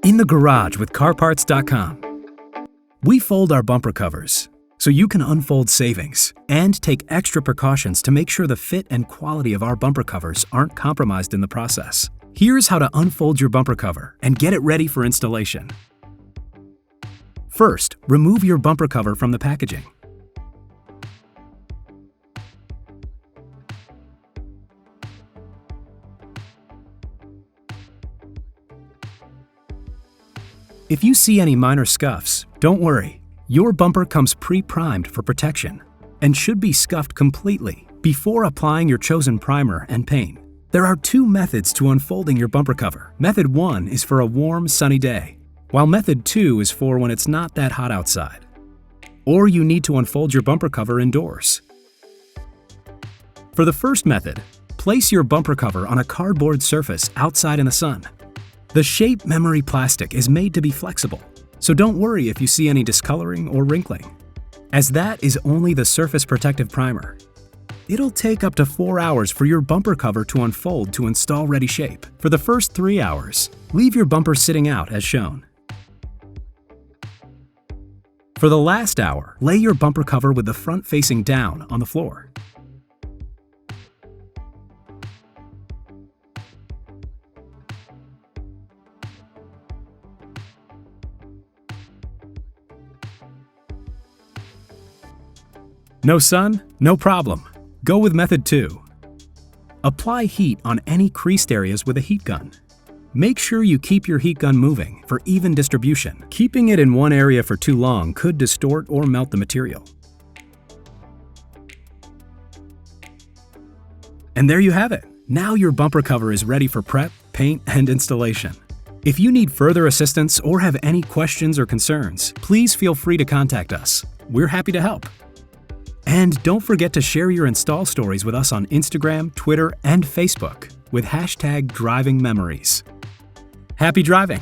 In the garage with CarParts.com. We fold our bumper covers so you can unfold savings and take extra precautions to make sure the fit and quality of our bumper covers aren't compromised in the process. Here's how to unfold your bumper cover and get it ready for installation. First, remove your bumper cover from the packaging. If you see any minor scuffs, don't worry. Your bumper comes pre-primed for protection and should be scuffed completely before applying your chosen primer and paint. There are two methods to unfolding your bumper cover. Method 1 is for a warm, sunny day, while Method 2 is for when it's not that hot outside. Or you need to unfold your bumper cover indoors. For the first method, place your bumper cover on a cardboard surface outside in the sun. The shape memory plastic is made to be flexible, so don't worry if you see any discoloring or wrinkling, as that is only the surface protective primer. It'll take up to 4 hours for your bumper cover to unfold to install ready shape. For the first 3 hours, leave your bumper sitting out as shown. For the last hour, lay your bumper cover with the front facing down on the floor. No sun? No problem. Go with Method 2. Apply heat on any creased areas with a heat gun. Make sure you keep your heat gun moving for even distribution. Keeping it in one area for too long could distort or melt the material. And there you have it. Now your bumper cover is ready for prep, paint, and installation. If you need further assistance or have any questions or concerns, please feel free to contact us. We're happy to help. And don't forget to share your install stories with us on Instagram, Twitter, and Facebook with #DrivingMemories. Happy driving!